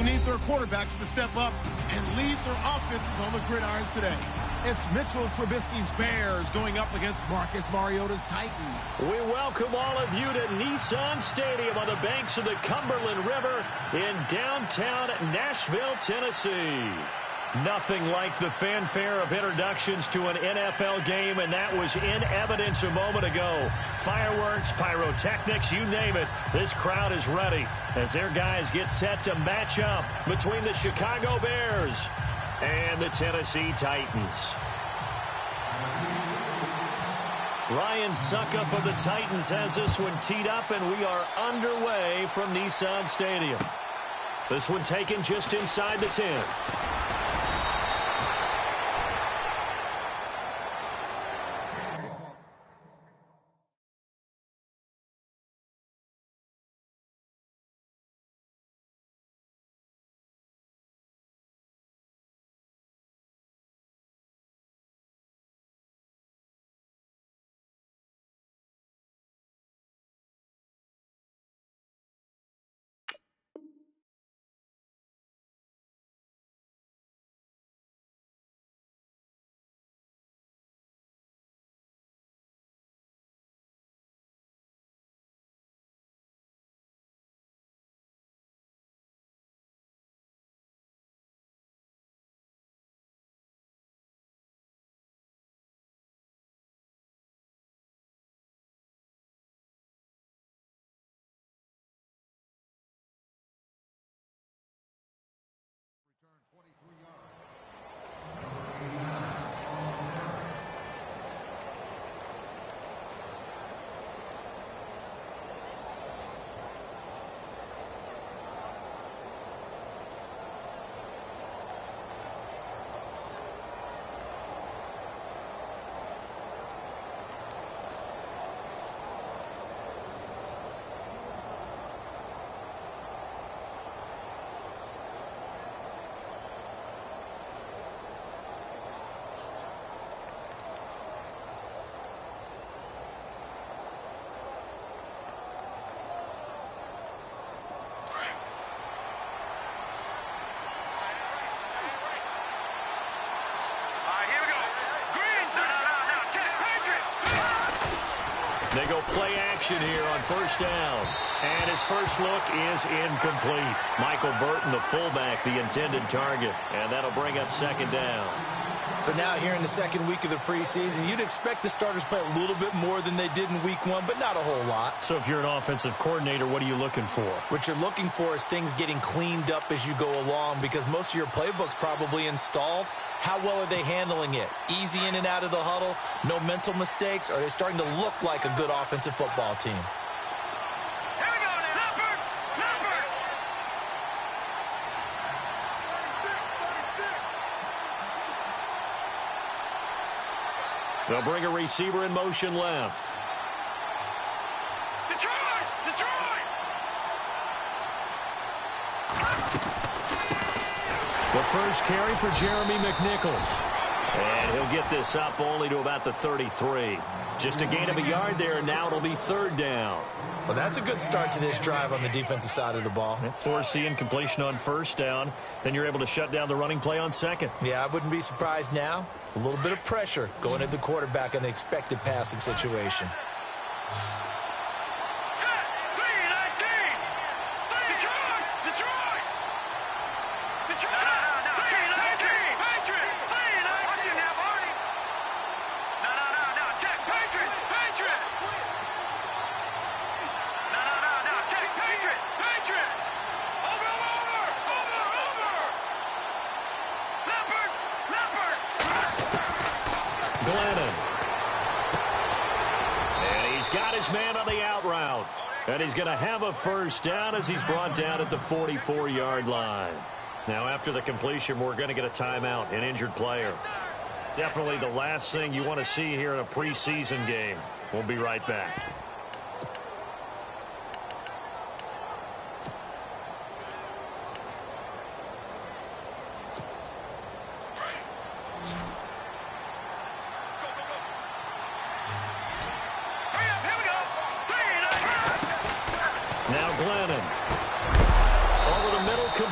need their quarterbacks to step up and lead their offenses on the gridiron today. It's Mitchell Trubisky's Bears going up against Marcus Mariota's Titans. We welcome all of you to Nissan Stadium on the banks of the Cumberland River in downtown Nashville, Tennessee. Nothing like the fanfare of introductions to an NFL game, and that was in evidence a moment ago. Fireworks, pyrotechnics, you name it. This crowd is ready as their guys get set to match up between the Chicago Bears and the Tennessee Titans. Ryan Suckup of the Titans has this one teed up, and we are underway from Nissan Stadium. This one taken just inside the 10. They go play action here on first down. And his first look is incomplete. Michael Burton, the fullback, the intended target. And that'll bring up second down. So now here in the second week of the preseason, you'd expect the starters play a little bit more than they did in week one, but not a whole lot. So if you're an offensive coordinator, what are you looking for? What you're looking for is things getting cleaned up as you go along, because most of your playbook's probably installed. How well are they handling it? Easy in and out of the huddle? No mental mistakes? Are they starting to look like a good offensive football team? Here we go now. Number. They'll bring a receiver in motion left. Detroit! The first carry for Jeremy McNichols. And he'll get this up only to about the 33. Just a gain of a yard there, and now it'll be third down. Well, that's a good start to this drive on the defensive side of the ball. Forcing completion on first down. Then you're able to shut down the running play on second. Yeah, I wouldn't be surprised now. A little bit of pressure going at the quarterback in an expected passing situation. And he's going to have a first down as he's brought down at the 44-yard line. Now, after the completion, we're going to get a timeout, an injured player. Definitely the last thing you want to see here in a preseason game. We'll be right back.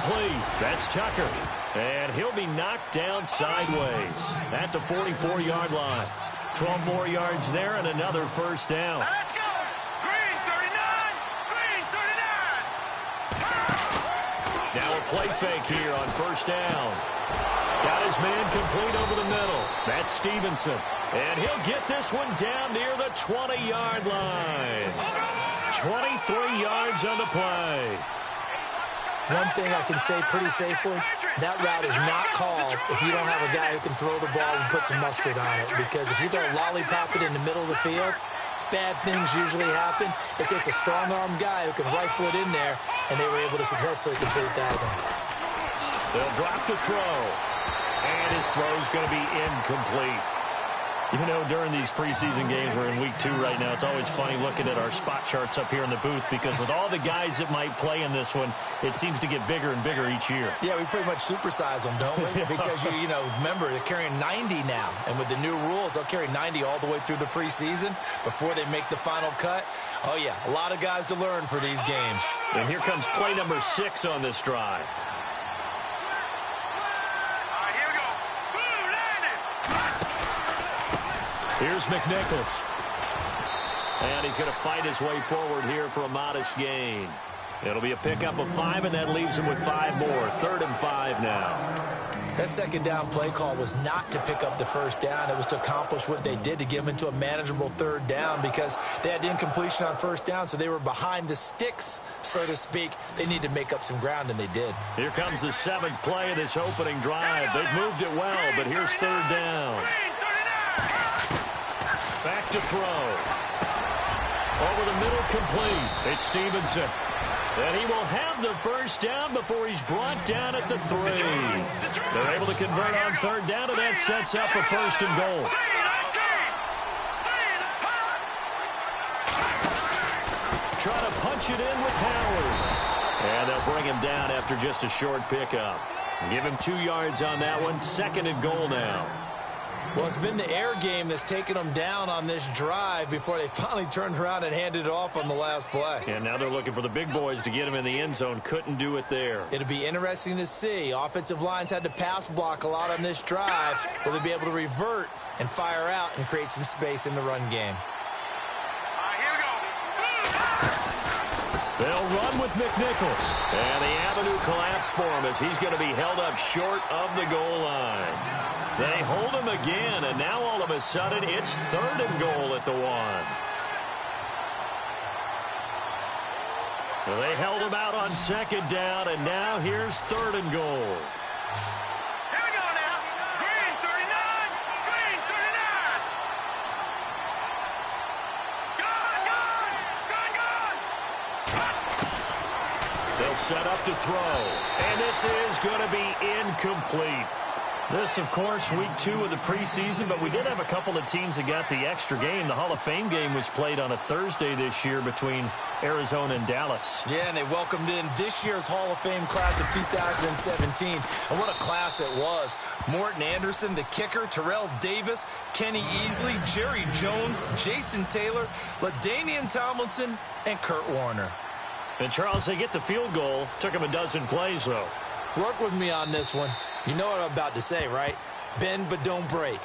incomplete. That's Tucker. And he'll be knocked down sideways at the 44-yard line. 12 more yards there and another first down. Let's go. Green 39. Green 39. Now a play fake here on first down. Got his man complete over the middle. That's Stevenson. And he'll get this one down near the 20-yard line. 23 yards on the play. One thing I can say pretty safely, that route is not called if you don't have a guy who can throw the ball and put some mustard on it. Because if you're going to lollipop it in the middle of the field, bad things usually happen. It takes a strong-armed guy who can rifle it in there, and they were able to successfully complete that one. They'll drop to throw. And his throw's going to be incomplete. You know, during these preseason games, we're in week 2 right now, it's always funny looking at our spot charts up here in the booth because with all the guys that might play in this one, it seems to get bigger and bigger each year. Yeah, we pretty much supersize them, don't we? Because, you know, remember, they're carrying 90 now. And with the new rules, they'll carry 90 all the way through the preseason before they make the final cut. Oh, yeah, a lot of guys to learn for these games. And here comes play number 6 on this drive. Here's McNichols. And he's going to fight his way forward here for a modest gain. It'll be a pickup of 5, and that leaves him with 5 more. 3rd and 5 now. That second down play call was not to pick up the first down. It was to accomplish what they did to get them into a manageable 3rd down because they had incompletion on first down, so they were behind the sticks, so to speak. They needed to make up some ground, and they did. Here comes the 7th play of this opening drive. They've moved it well, but here's 3rd down. Back to throw. Over the middle, complete. It's Stevenson. And he will have the first down before he's brought down at the 3. They're able to convert on 3rd down, and that sets up a 1st and goal. Try to punch it in with Howard. And they'll bring him down after just a short pickup. Give him 2 yards on that one. 2nd and goal now. Well, it's been the air game that's taken them down on this drive before they finally turned around and handed it off on the last play. And now they're looking for the big boys to get him in the end zone. Couldn't do it there. It'll be interesting to see. Offensive lines had to pass block a lot on this drive. Will they be able to revert and fire out and create some space in the run game? They'll run with McNichols. And the avenue collapsed for him as he's going to be held up short of the goal line. They hold him again, and now all of a sudden it's 3rd and goal at the 1. They held him out on 2nd down, and now here's 3rd and goal. Here we go now. Green 39. Green 39. Gone. They'll set up to throw, and this is going to be incomplete. This, of course, week 2 of the preseason, but we did have a couple of teams that got the extra game. The Hall of Fame game was played on a Thursday this year between Arizona and Dallas. Yeah, and they welcomed in this year's Hall of Fame class of 2017. And what a class it was. Morton Anderson, the kicker, Terrell Davis, Kenny Easley, Jerry Jones, Jason Taylor, LaDainian Tomlinson, and Kurt Warner. And, Charles, they get the field goal. Took them a dozen plays, though. Work with me on this one. You know what I'm about to say, right? Bend but don't break.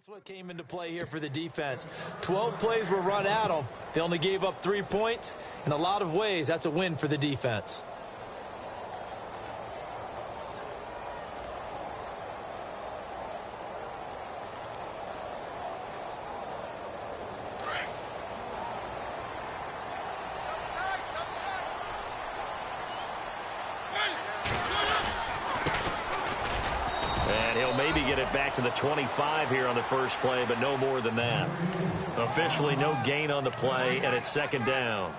that's what came into play here for the defense. 12 plays were run at them. They only gave up 3 points. In a lot of ways, that's a win for the defense. And he'll maybe get it back to the 25 here on the first play, but no more than that. Officially no gain on the play, and it's second down.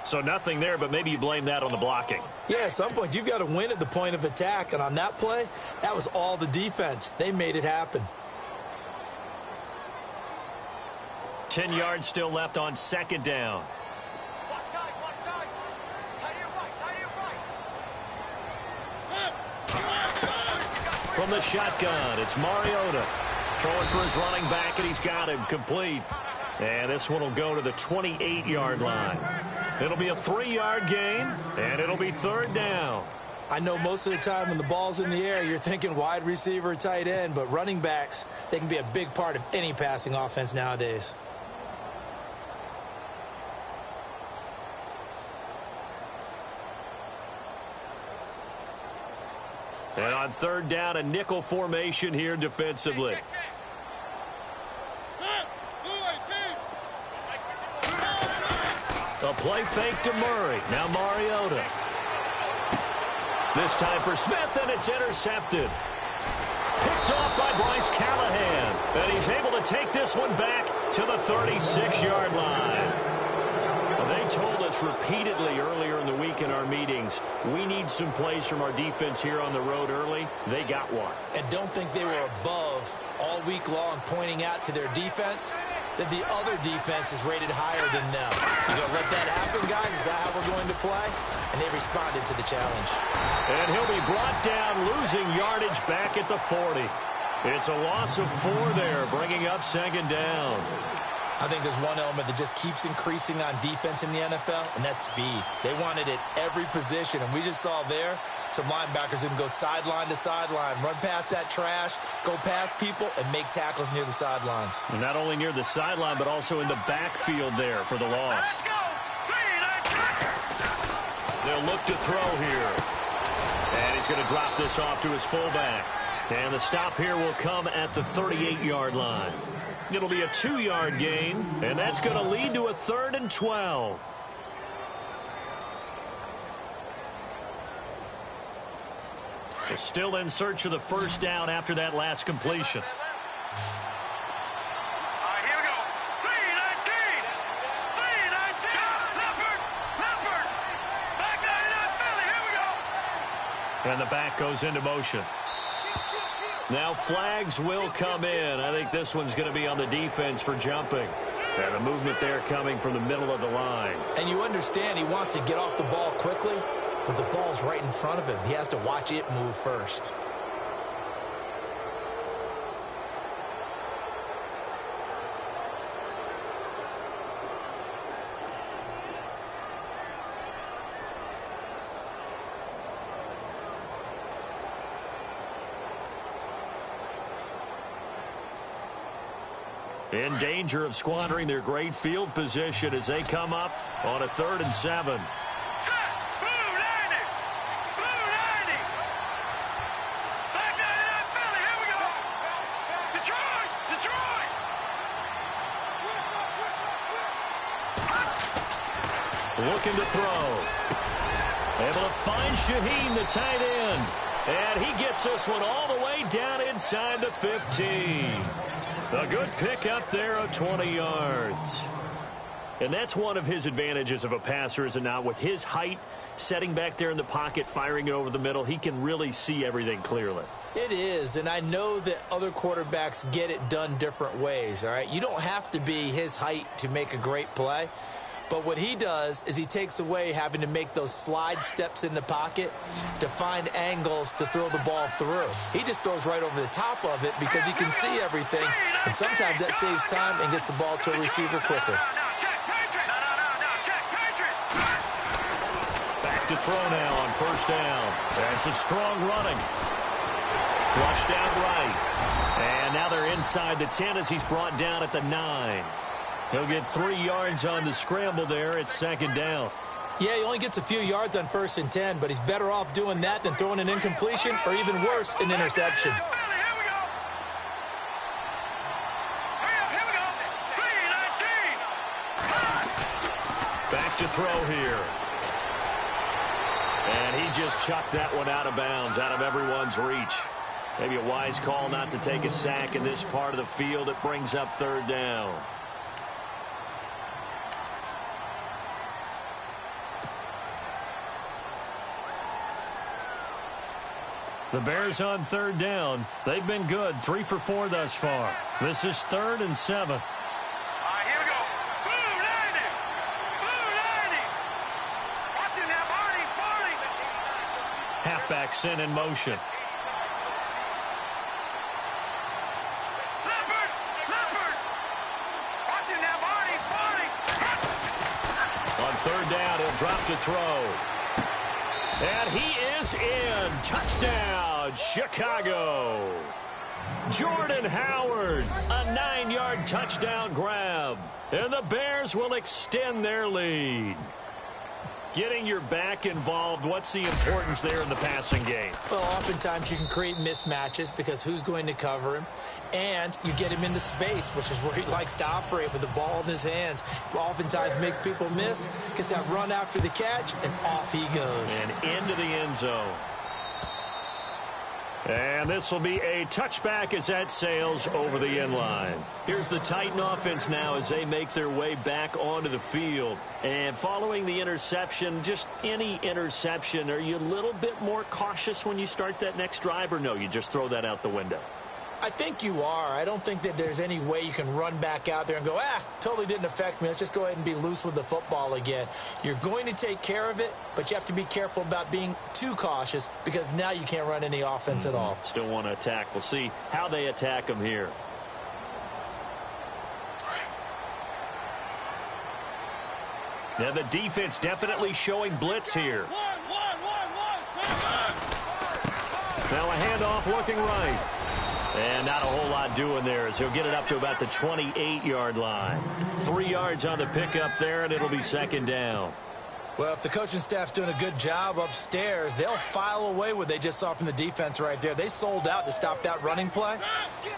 So nothing there, but maybe you blame that on the blocking. Yeah, at some point, you've got to win at the point of attack. And on that play, that was all the defense. They made it happen. 10 yards still left on second down. From the shotgun, it's Mariota. Throwing for his running back, and he's got him complete. And this one will go to the 28-yard line. It'll be a 3-yard gain, and it'll be third down. I know most of the time when the ball's in the air, you're thinking wide receiver, tight end, but running backs, they can be a big part of any passing offense nowadays. And on third down, a nickel formation here defensively. A play fake to Murray. Now Mariota. This time for Smith, and it's intercepted. Picked off by Bryce Callahan. And he's able to take this one back to the 36-yard line. Well, they told us repeatedly earlier in the week in our meetings, we need some plays from our defense here on the road early. They got one. And don't think they were above all week long pointing out to their defense that the other defense is rated higher than them. You gonna let that happen, guys? Is that how we're going to play? And they responded to the challenge. And he'll be brought down, losing yardage back at the 40. It's a loss of 4 there, bringing up second down. I think there's one element that just keeps increasing on defense in the NFL, and that's speed. They want it at every position, and we just saw there some linebackers who can go sideline to sideline, run past that trash, go past people, and make tackles near the sidelines. And not only near the sideline, but also in the backfield there for the loss. Let's go. They'll look to throw here. And he's going to drop this off to his fullback. And the stop here will come at the 38-yard line. It'll be a 2-yard gain, and that's going to lead to a 3rd and 12. They're still in search of the first down after that last completion. All right, here we go. 3-19. 3-19. Leopard. Leopard. Back 99 Philly. Here we go. And the back goes into motion. Now flags will come in. I think this one's going to be on the defense for jumping. And the movement there coming from the middle of the line. And you understand he wants to get off the ball quickly, but the ball's right in front of him. He has to watch it move first. In danger of squandering their great field position as they come up on a 3rd and 7. Set. Blue 90. Blue 90. Back 99 Philly. Here we go. Detroit. Detroit. Looking to throw. Able to find Shaheen, the tight end. And he gets this one all the way down inside the 15. A good pick up there of 20 yards. And that's one of his advantages of a passer, is it not? With his height, setting back there in the pocket, firing it over the middle, he can really see everything clearly. It is, and I know that other quarterbacks get it done different ways, all right? You don't have to be his height to make a great play. But what he does is he takes away having to make those slide steps in the pocket to find angles to throw the ball through. He just throws right over the top of it because he can see everything, and sometimes that saves time and gets the ball to a receiver quicker. Back to throw now on first down. That's some strong running. Flushed out right. And now they're inside the 10 as he's brought down at the 9. He'll get 3 yards on the scramble there. It's second down. Yeah, he only gets a few yards on 1st and 10, but he's better off doing that than throwing an incompletion or even worse, an interception. Back to throw here. And he just chucked that one out of bounds, out of everyone's reach. Maybe a wise call not to take a sack in this part of the field. It brings up 3rd down. The Bears on 3rd down. They've been good, 3 for 4 thus far. This is 3rd and 7. All right, here we go. Blue 90. Blue 90. Watching that Barney. Halfback sent in motion. Leopard. Watching that Barney. On 3rd down, he'll drop to throw. And he is in. Touchdown, Chicago. Jordan Howard, a 9-yard touchdown grab. And the Bears will extend their lead. Getting your back involved, what's the importance there in the passing game? Well, oftentimes you can create mismatches because who's going to cover him? And you get him into space, which is where he likes to operate with the ball in his hands. Oftentimes makes people miss, gets that run after the catch, and off he goes. And into the end zone. And this will be a touchback as that sails over the end line. Here's the Titan offense now as they make their way back onto the field. And following the interception, just any interception, are you a little bit more cautious when you start that next drive, or no, you just throw that out the window? I think you are. I don't think that there's any way you can run back out there and go, totally didn't affect me. Let's just go ahead and be loose with the football again. You're going to take care of it, but you have to be careful about being too cautious because now you can't run any offense at all. Still want to attack. We'll see how they attack them here. Now the defense definitely showing blitz here. Now a handoff looking right. And not a whole lot doing there as he'll get it up to about the 28-yard line. 3 yards on the pickup there, and it'll be second down. Well, if the coaching staff's doing a good job upstairs, they'll file away what they just saw from the defense right there. They sold out to stop that running play.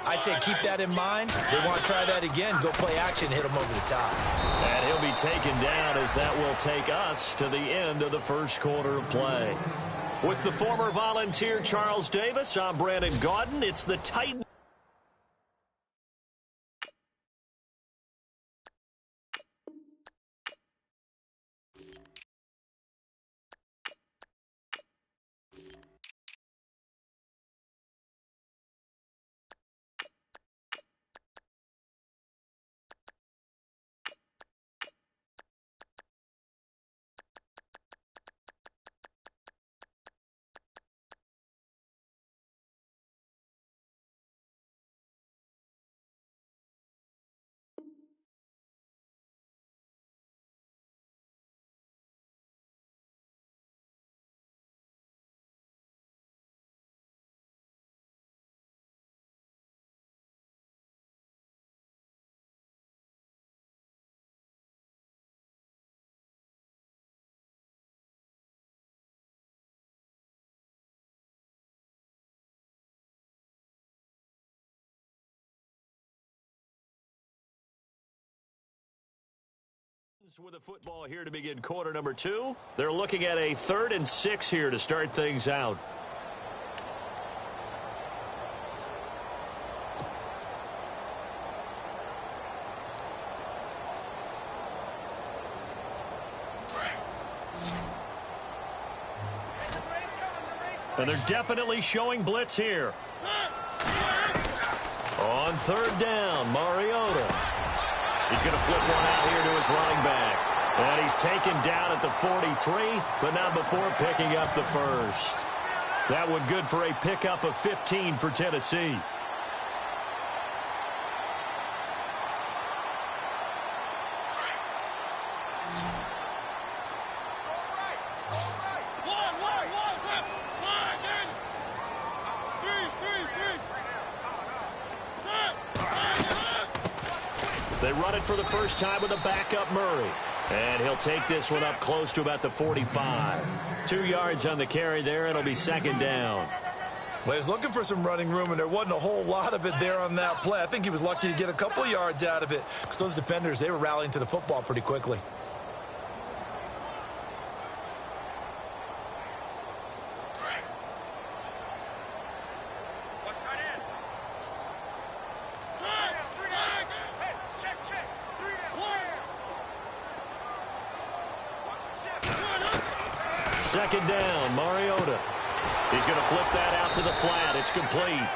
I'd say keep that in mind. They want to try that again. Go play action, hit them over the top. And he'll be taken down as that will take us to the end of the first quarter of play. With the former Volunteer Charles Davis, I'm Brandon Gaudin. It's the Titans. With the football here to begin quarter number 2. They're looking at a 3rd and 6 here to start things out. And they're definitely showing blitz here. On 3rd down, Mariota. He's going to flip one out here to his running back. And he's taken down at the 43, but not before picking up the first. That one good for a pickup of 15 for Tennessee. They run it for the first time with a backup Murray. And he'll take this one up close to about the 45. 2 yards on the carry there. It'll be second down. Well, he was looking for some running room, and there wasn't a whole lot of it there on that play. I think he was lucky to get a couple of yards out of it because those defenders, they were rallying to the football pretty quickly. Second down, Mariota. He's going to flip that out to the flat. It's complete.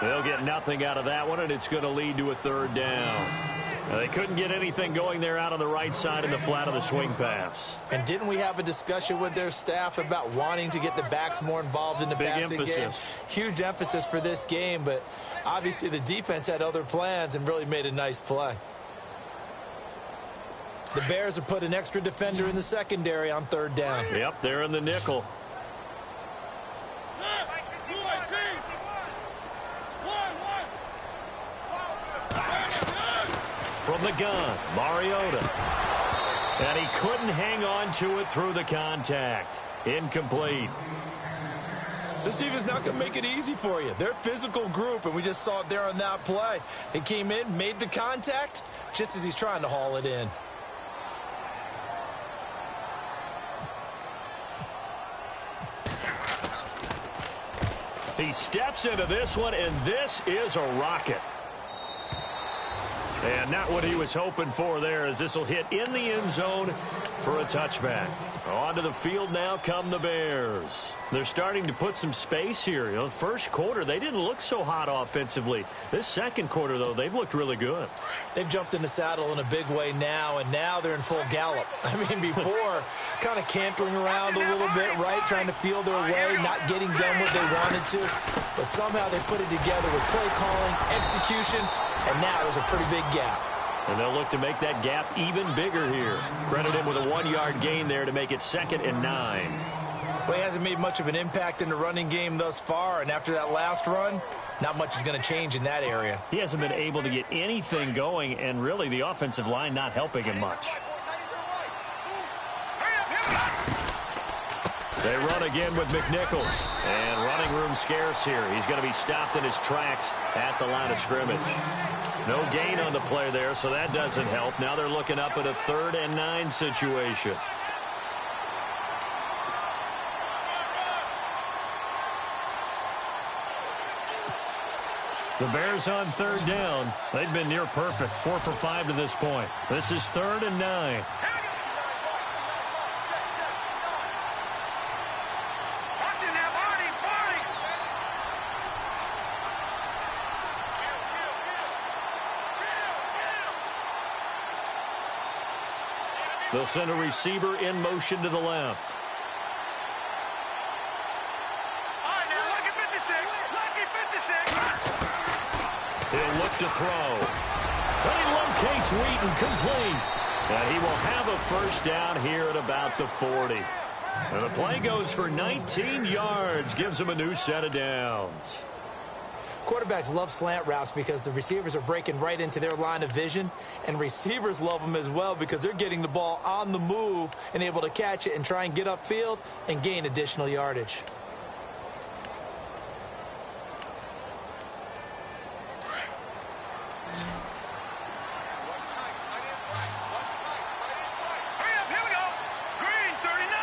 They'll get nothing out of that one, and it's going to lead to a third down. Now, they couldn't get anything going there out on the right side in the flat of the swing pass. And didn't we have a discussion with their staff about wanting to get the backs more involved in the passing game? Huge emphasis for this game, but obviously the defense had other plans and really made a nice play. The Bears have put an extra defender in the secondary on third down. Yep, they're in the nickel. From the gun, Mariota. And he couldn't hang on to it through the contact. Incomplete. This team is not going to make it easy for you. They're a physical group, and we just saw it there on that play. He came in, made the contact, just as he's trying to haul it in. He steps into this one, and this is a rocket. And not what he was hoping for there, as this will hit in the end zone for a touchback. Onto the field now come the Bears. They're starting to put some space here. You know, first quarter, they didn't look so hot offensively. This second quarter, though, they've looked really good. They've jumped in the saddle in a big way now, and now they're in full gallop. I mean, before, kind of cantering around a little bit, right, trying to feel their way, not getting done what they wanted to. But somehow they put it together with play calling, execution, and now there's a pretty big gap. And they'll look to make that gap even bigger here. Credit him with a 1-yard gain there to make it 2nd and 9. Well, he hasn't made much of an impact in the running game thus far, and after that last run, not much is going to change in that area. He hasn't been able to get anything going, and really the offensive line not helping him much. They run again with McNichols, and running room scarce here. He's going to be stopped in his tracks at the line of scrimmage. No gain on the play there, so that doesn't help. Now they're looking up at a 3rd and 9 situation. The Bears on 3rd down. They've been near perfect, 4 for 5 to this point. This is 3rd and 9. They'll send a receiver in motion to the left. All right, now, lucky 56. Lucky 56. He'll look to throw. But he locates Wheaton, complete. And he will have a first down here at about the 40. And the play goes for 19 yards, gives him a new set of downs. Quarterbacks love slant routes because the receivers are breaking right into their line of vision, and receivers love them as well because they're getting the ball on the move and able to catch it and try and get upfield and gain additional yardage. Here we go. Green, 39.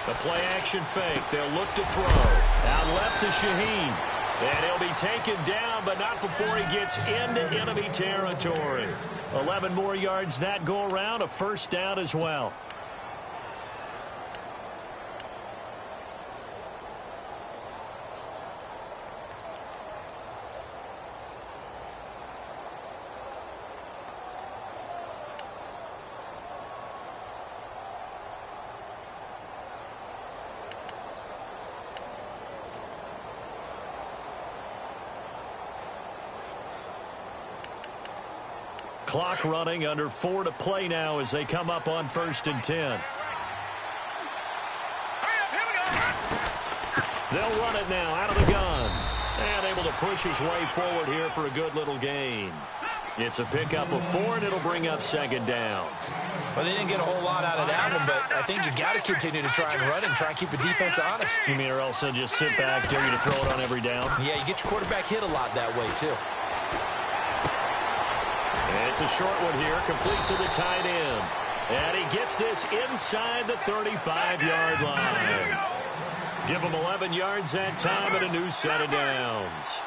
The play action fake. They'll look to throw. Out left to Shaheen. And he'll be taken down, but not before he gets into enemy territory. 11 more yards that go around. A first down as well. Clock running, under 4 to play now as they come up on 1st and 10. They'll run it now out of the gun. And able to push his way forward here for a good little gain. It's a pickup of 4, and it'll bring up second down. Well, they didn't get a whole lot out of that one, but I think you got to continue to try and run and try and keep the defense honest. You mean or also just sit back, dare you to throw it on every down? Yeah, you get your quarterback hit a lot that way, too. And it's a short one here, complete to the tight end. And he gets this inside the 35-yard line. Give him 11 yards that time and a new set of downs.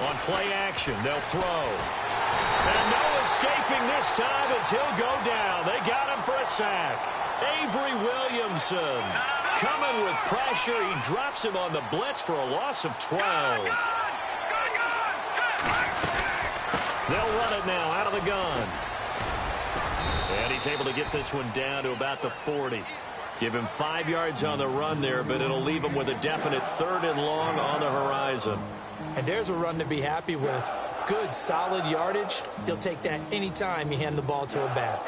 On play action, they'll throw. And no escaping this time as he'll go down. They got him for a sack. Avery Williamson coming with pressure. He drops him on the blitz for a loss of 12. They'll run it now out of the gun. And he's able to get this one down to about the 40. Give him 5 yards on the run there, but it'll leave him with a definite 3rd and long on the horizon. And there's a run to be happy with. Good, solid yardage. You'll take that anytime you hand the ball to a back.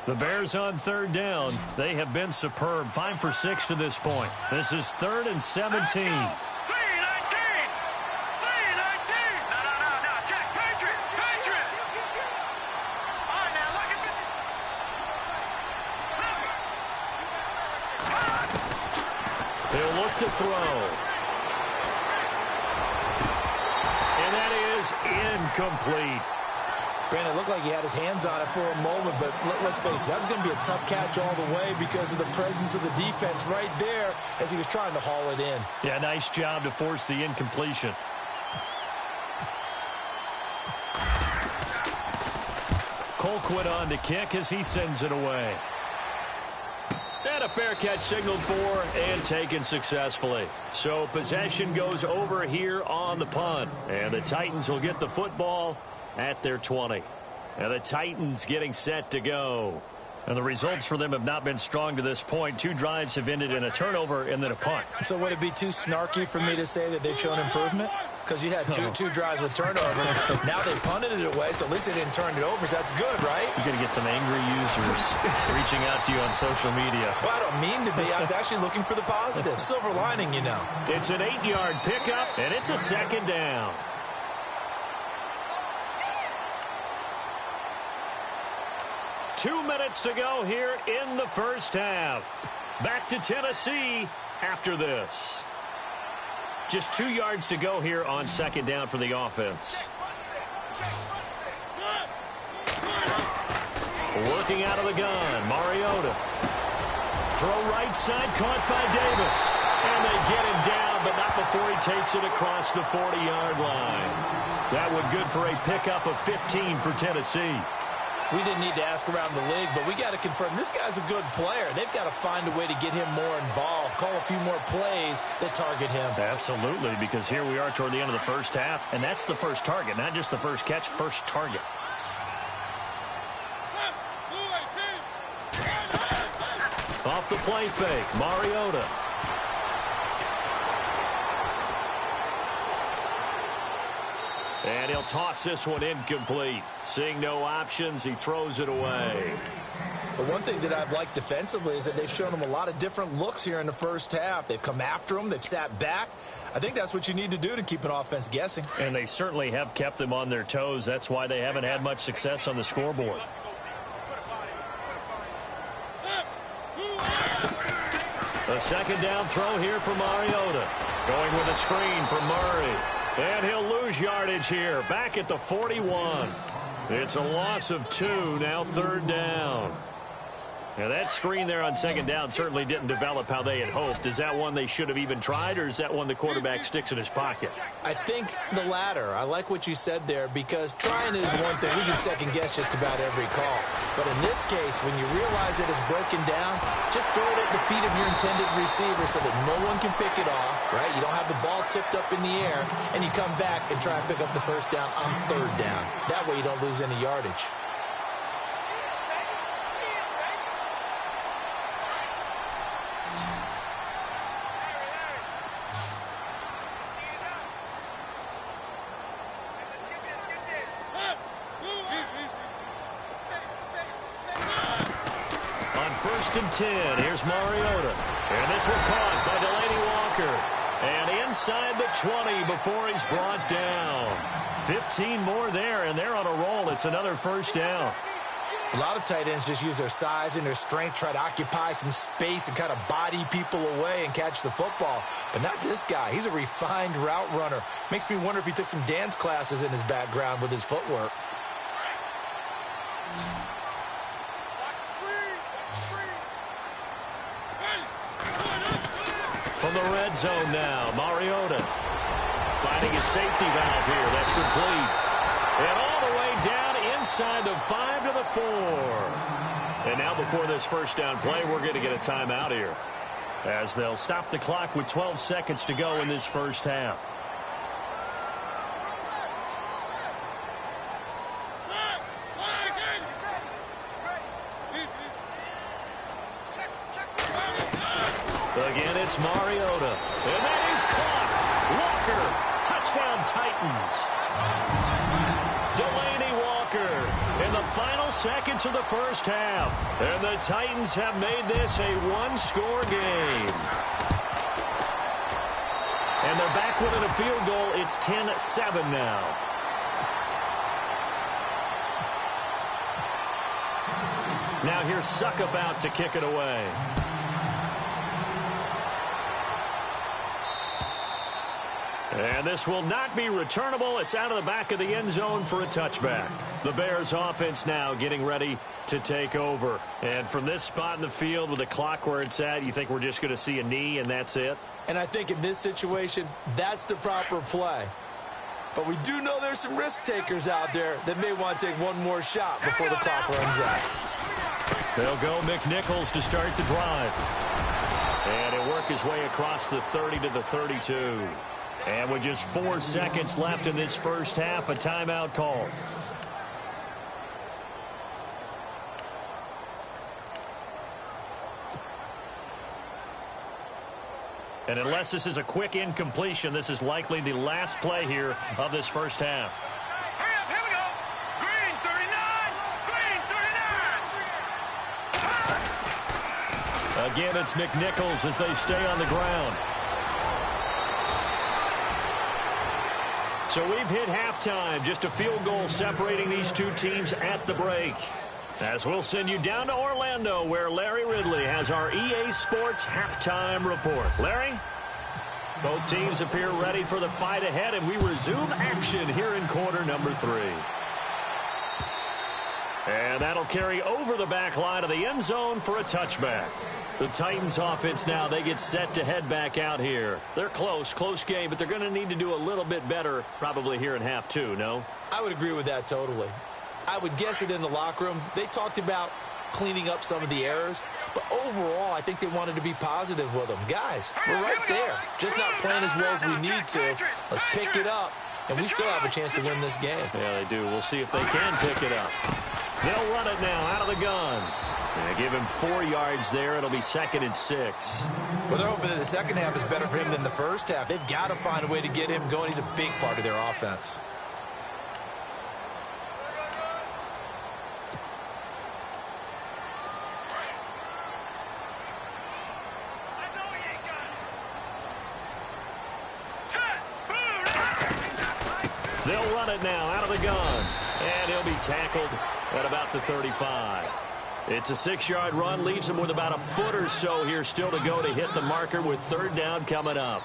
The Bears on 3rd down. They have been superb. 5 for 6 to this point. This is 3rd and 17. They'll look to throw. And that is incomplete. Brandon, it looked like he had his hands on it for a moment, but let's face it, that was going to be a tough catch all the way because of the presence of the defense right there as he was trying to haul it in. Yeah, nice job to force the incompletion. Colquitt on to kick as he sends it away. And a fair catch signaled for and taken successfully. So possession goes over here on the punt. And the Titans will get the football at their 20. And the Titans getting set to go. And the results for them have not been strong to this point. 2 drives have ended in a turnover and then a punt. So would it be too snarky for me to say that they've shown improvement? Because you had two drives with turnover. Now they punted it away, so at least they didn't turn it over. So that's good, right? You're going to get some angry users reaching out to you on social media. Well, I don't mean to be. I was actually looking for the positive. Silver lining, you know. It's an 8-yard pickup, and it's a second down. Two minutes to go here in the first half. Back to Tennessee after this. Just 2 yards to go here on second down for the offense. Working out of the gun, Mariota. Throw right side, caught by Davis. And they get him down, but not before he takes it across the 40-yard line. That would good for a pickup of 15 for Tennessee. We didn't need to ask around the league, but we got to confirm this guy's a good player. They've got to find a way to get him more involved, call a few more plays that target him. Absolutely, because here we are toward the end of the first half, and that's the first target, not just the first catch, first target. Off the play fake, Mariota. And he'll toss this one incomplete. Seeing no options, he throws it away. But one thing that I've liked defensively is that they've shown him a lot of different looks here in the first half. They've come after him. They've sat back. I think that's what you need to do to keep an offense guessing. And they certainly have kept them on their toes. That's why they haven't had much success on the scoreboard. A second down throw here for Mariota. Going with a screen for Murray. And he'll lose yardage here. Back at the 41. It's a loss of 2. Now 3rd down. Now that screen there on second down certainly didn't develop how they had hoped. Is that one they should have even tried, or is that one the quarterback sticks in his pocket? I think the latter. I like what you said there, because trying is one thing. We can second guess just about every call. But in this case, when you realize that it's broken down, just throw it at the feet of your intended receiver so that no one can pick it off, right? You don't have the ball tipped up in the air, and you come back and try and pick up the first down on 3rd down. That way you don't lose any yardage. 1st and 10. Here's Mariota. And this one caught by Delaney Walker. And inside the 20 before he's brought down. 15 more there, and they're on a roll. It's another first down. A lot of tight ends just use their size and their strength, try to occupy some space and kind of body people away and catch the football. But not this guy. He's a refined route runner. Makes me wonder if he took some dance classes in his background with his footwork. From the red zone now, Mariota finding his safety valve here. That's complete. And all the way down inside the 5 to the 4. And now before this first down play, we're going to get a timeout here, as they'll stop the clock with 12 seconds to go in this first half. Again, it's Mariota. And that is caught. Walker. Touchdown, Titans. Delaney Walker in the final seconds of the first half. And the Titans have made this a one-score game. And they're back within a field goal. It's 10-7 now. Now here's Suckabout to kick it away. And this will not be returnable. It's out of the back of the end zone for a touchback. The Bears offense now getting ready to take over. And from this spot in the field with the clock where it's at, you think we're just going to see a knee and that's it? And I think in this situation, that's the proper play. But we do know there's some risk takers out there that may want to take one more shot before the clock runs out. They'll go McNichols to start the drive. And he'll work his way across the 30 to the 32. And with just 4 seconds left in this first half, a timeout call. And unless this is a quick incompletion, this is likely the last play here of this first half. Hurry up, here we go. Green 39. Green 39. Again, it's McNichols as they stay on the ground. So we've hit halftime, just a field goal separating these two teams at the break. As we'll send you down to Orlando, where Larry Ridley has our EA Sports halftime report. Larry? Both teams appear ready for the fight ahead, and we resume action here in quarter number 3. And that'll carry over the back line of the end zone for a touchback. The Titans offense now, they get set to head back out here. They're close game, but they're going to need to do a little bit better probably here in half 2, no? I would agree with that totally. I would guess it in the locker room. They talked about cleaning up some of the errors, but overall, I think they wanted to be positive with them. Guys, we're right there. Just not playing as well as we need to. Let's pick it up, and we still have a chance to win this game. Yeah, they do. We'll see if they can pick it up. They'll run it now out of the gun. Yeah, give him 4 yards there. It'll be 2nd and 6. Well, they're hoping that the second half is better for him than the first half. They've got to find a way to get him going. He's a big part of their offense. They'll run it now out of the gun. And he'll be tackled at about the 35. It's a 6-yard run, leaves him with about a foot or so here still to go to hit the marker with 3rd down coming up.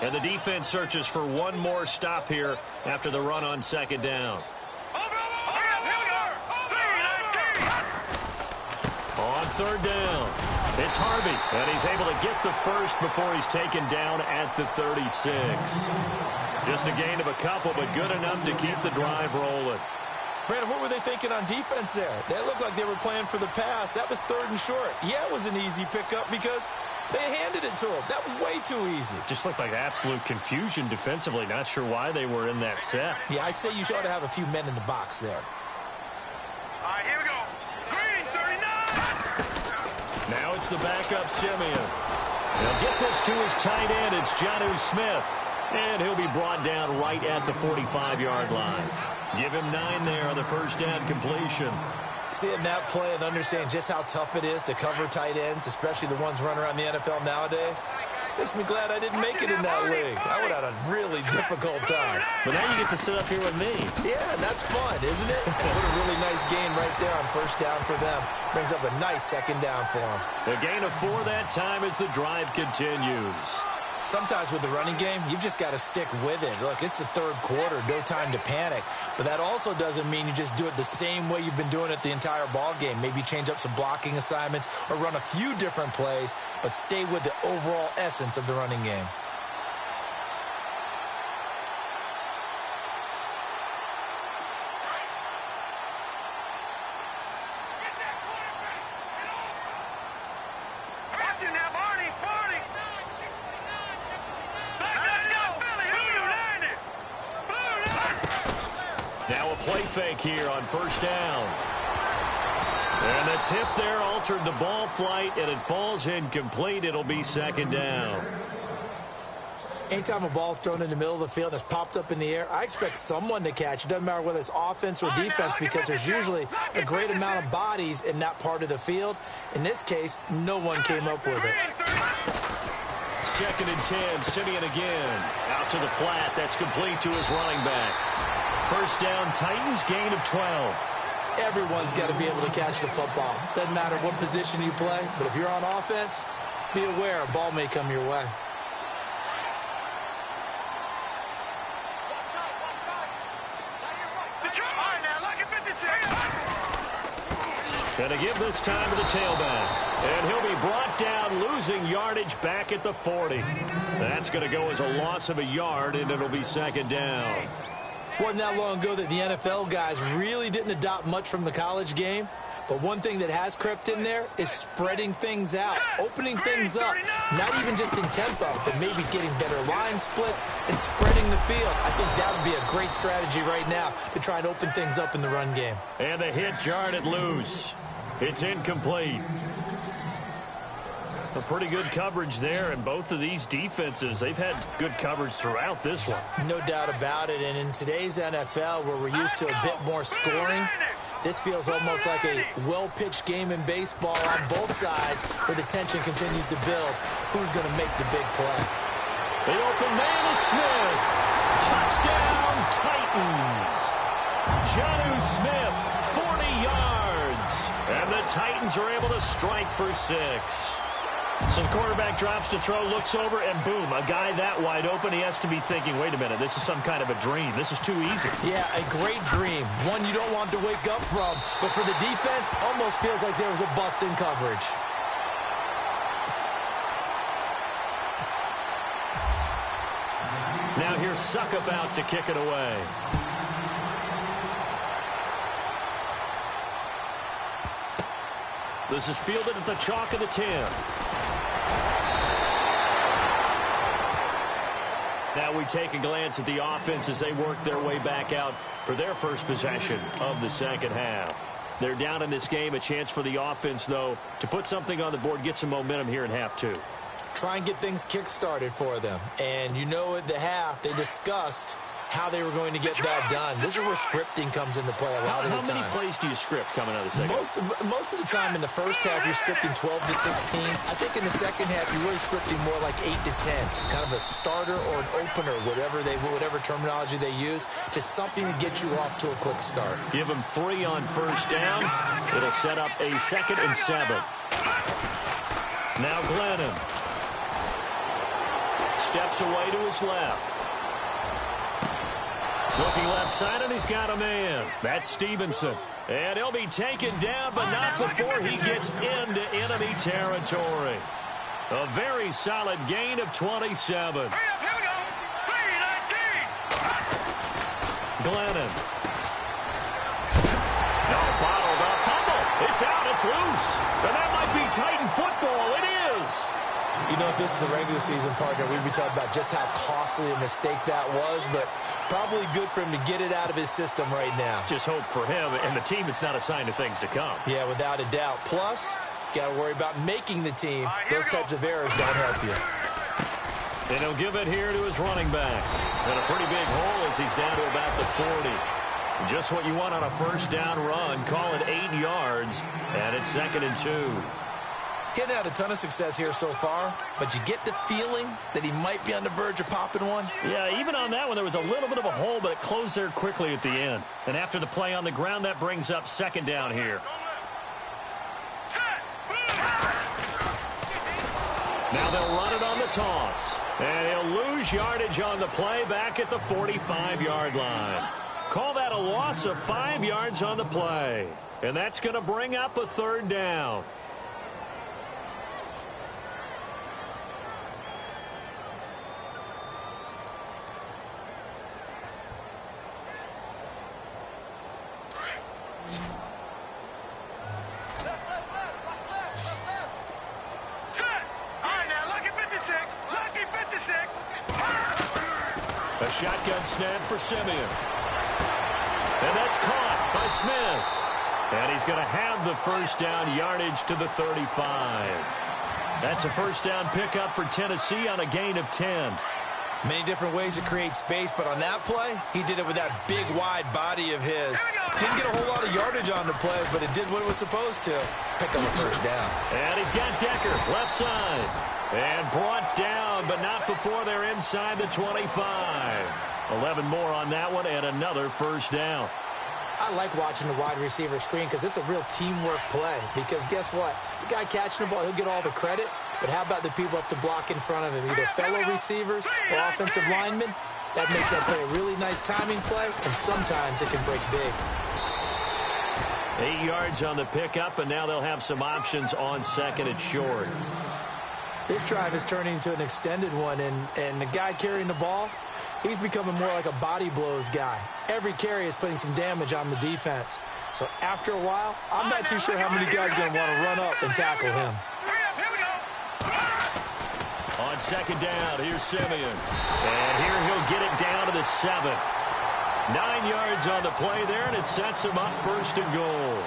And the defense searches for one more stop here after the run on 2nd down. On 3rd down, it's Harvey, and he's able to get the first before he's taken down at the 36. Just a gain of a couple, but good enough to keep the drive rolling. Brandon, what were they thinking on defense there? They looked like they were playing for the pass. That was 3rd and short. Yeah, it was an easy pickup because they handed it to him. That was way too easy. Just looked like absolute confusion defensively. Not sure why they were in that set. Yeah, I'd say you ought to have a few men in the box there. All right, here we go. Green 39. Now it's the backup Simeon. He'll get this to his tight end. It's Jonnu Smith. And he'll be brought down right at the 45-yard line. Give him 9 there on the first down completion. Seeing that play and understanding just how tough it is to cover tight ends, especially the ones running around the NFL nowadays, makes me glad I didn't make it in that league. I would have had a really difficult time. But now you get to sit up here with me. Yeah, that's fun, isn't it? And what a really nice gain right there on first down for them. Brings up a nice second down for them. A gain of 4 that time as the drive continues. Sometimes with the running game, you've just got to stick with it. Look, it's the third quarter, no time to panic. But that also doesn't mean you just do it the same way you've been doing it the entire ball game. Maybe change up some blocking assignments or run a few different plays, but stay with the overall essence of the running game. Now a play fake here on first down. And the tip there altered the ball flight, and it falls incomplete. It'll be second down. Anytime a ball's thrown in the middle of the field and it's popped up in the air, I expect someone to catch. It doesn't matter whether it's offense or defense because there's usually a great amount of bodies in that part of the field. In this case, no one came up with it. Second and 10, Simeon again. Out to the flat. That's complete to his running back. First down, Titans, gain of 12. Everyone's got to be able to catch the football. Doesn't matter what position you play, but if you're on offense, be aware a ball may come your way. Going to give this time to the tailback. And he'll be brought down, losing yardage back at the 40. That's going to go as a loss of a yard, and it'll be second down. Wasn't that long ago that the NFL guys really didn't adopt much from the college game. But one thing that has crept in there is spreading things out, opening things up, not even just in tempo, but maybe getting better line splits and spreading the field. I think that would be a great strategy right now to try and open things up in the run game. And the hit jarred it loose. It's incomplete. A pretty good coverage there, and both of these defenses, they've had good coverage throughout this one. No doubt about it, and in today's NFL, where we're used to a bit more scoring, this feels almost like a well-pitched game in baseball on both sides where the tension continues to build. Who's going to make the big play? The open man is Smith. Touchdown, Titans. Jonnu Smith, 40 yards. And the Titans are able to strike for 6. So the quarterback drops to throw, looks over, and boom, a guy that wide open, he has to be thinking, wait a minute, this is some kind of a dream. This is too easy. Yeah, a great dream. One you don't want to wake up from. But for the defense, almost feels like there was a bust in coverage. Now here's Succop out to kick it away. This is fielded at the chalk of the 10. Now we take a glance at the offense as they work their way back out for their first possession of the second half. They're down in this game. A chance for the offense, though, to put something on the board, get some momentum here in half 2. Try and get things kick-started for them. And you know at the half, they discussed how they were going to get that done. This is where scripting comes into play a lot of the time. How many plays do you script coming out of the second? Most of the time in the first half, you're scripting 12 to 16. I think in the second half, you're really scripting more like 8 to 10. Kind of a starter or an opener, whatever terminology they use. Just something to get you off to a quick start. Give them 3 on first down. It'll set up a 2nd and 7. Now Glennon steps away to his left. Looking left side, and he's got a man. That's Stevenson. And he'll be taken down, but not before he gets into enemy territory. A very solid gain of 27. Hurry up, here we go. 3-19. Glennon. No, bottled up. Fumble. It's out. It's loose. And that might be Titan football. It is. You know, if this is the regular season, partner, we'd be talking about just how costly a mistake that was, but probably good for him to get it out of his system right now. Just hope for him and the team it's not a sign of things to come. Yeah, without a doubt. Plus, got to worry about making the team. Those types of errors don't help you. And he'll give it here to his running back. And a pretty big hole as he's down to about the 40. Just what you want on a first down run. Call it 8 yards. And it's 2nd and 2. Getting had a ton of success here so far, but you get the feeling that he might be on the verge of popping one. Yeah, even on that one, there was a little bit of a hole, but it closed there quickly at the end. And after the play on the ground, that brings up 2nd down here. Now they'll run it on the toss. And he'll lose yardage on the play back at the 45-yard line. Call that a loss of 5 yards on the play. And that's going to bring up a 3rd down. A shotgun snap for Simeon. And that's caught by Smith. And he's going to have the first down yardage to the 35. That's a first down pickup for Tennessee on a gain of 10. Many different ways to create space, but on that play, he did it with that big, wide body of his. Didn't get a whole lot of yardage on the play, but it did what it was supposed to. Pick up a first down. And he's got Decker, left side. And brought down, but not before they're inside the 25. 11 more on that one, and another first down. I like watching the wide receiver screen because it's a real teamwork play. Because guess what? The guy catching the ball, he'll get all the credit. But how about the people up to block in front of him? Either fellow receivers or offensive linemen. That makes that play a really nice timing play, and sometimes it can break big. 8 yards on the pickup, and now they'll have some options on 2nd and short. This drive is turning into an extended one, and the guy carrying the ball, he's becoming more like a body blows guy. Every carry is putting some damage on the defense. So after a while, I'm not too sure how many guys are going to want to run up and tackle him. On 2nd down, here's Simeon. And here he'll get it down to the 7. 9 yards on the play there, and it sets him up 1st and goal.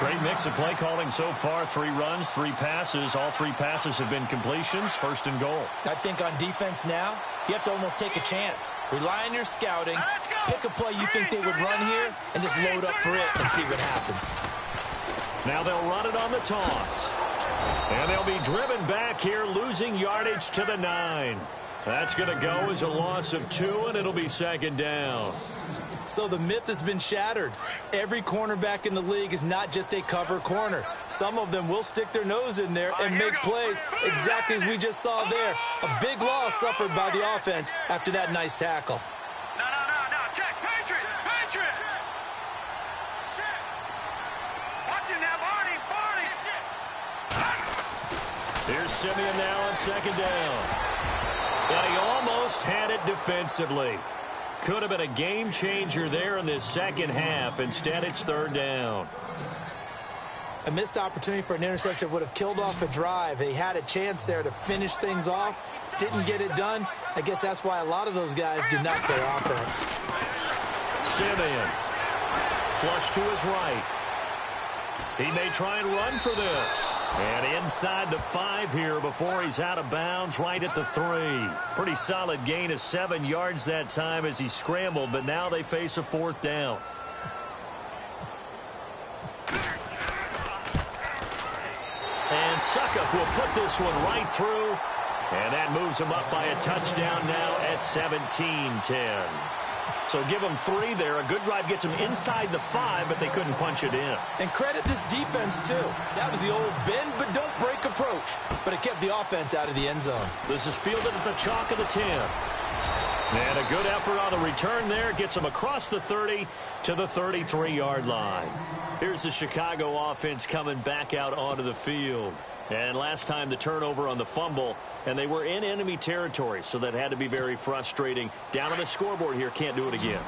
Great mix of play calling so far. 3 runs, 3 passes. All 3 passes have been completions. 1st and goal. I think on defense now, you have to almost take a chance. Rely on your scouting. Pick a play you think they would run here, and just load up for it and see what happens. Now they'll run it on the toss. And they'll be driven back here, losing yardage to the 9. That's going to go as a loss of 2, and it'll be 2nd down. So the myth has been shattered. Every cornerback in the league is not just a cover corner. Some of them will stick their nose in there and make plays exactly as we just saw there. A big loss suffered by the offense after that nice tackle. No. Check. Patriot. Watching that Barney. Here's Simeon now on 2nd down. And he almost had it defensively. Could have been a game changer there in this second half. Instead, it's 3rd down. A missed opportunity for an interception would have killed off a drive. He had a chance there to finish things off. Didn't get it done. I guess that's why a lot of those guys do not play offense. Simeon. Flush to his right. He may try and run for this. And inside the 5 here before he's out of bounds right at the 3. Pretty solid gain of 7 yards that time as he scrambled, but now they face a 4th down. And Succop will put this one right through. And that moves him up by a touchdown now at 17-10. So give them 3 there. A good drive gets them inside the 5, but they couldn't punch it in. And credit this defense, too. That was the old bend but don't break approach. But it kept the offense out of the end zone. This is fielded at the chalk of the 10. And a good effort on the return there. Gets them across the 30 to the 33-yard line. Here's the Chicago offense coming back out onto the field. And last time the turnover on the fumble, and they were in enemy territory, so that had to be very frustrating. Down on the scoreboard here, can't do it again.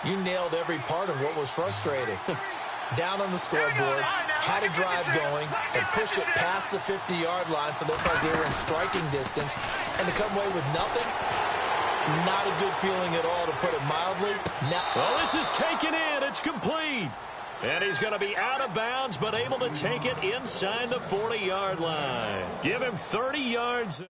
You nailed every part of what was frustrating. Down on the scoreboard, had a drive going, and pushed it past the 50-yard line so they felt they were in striking distance, and to come away with nothing, not a good feeling at all, to put it mildly. Well, this is taken in. It's complete. And he's going to be out of bounds, but able to take it inside the 40-yard line. Give him 30 yards.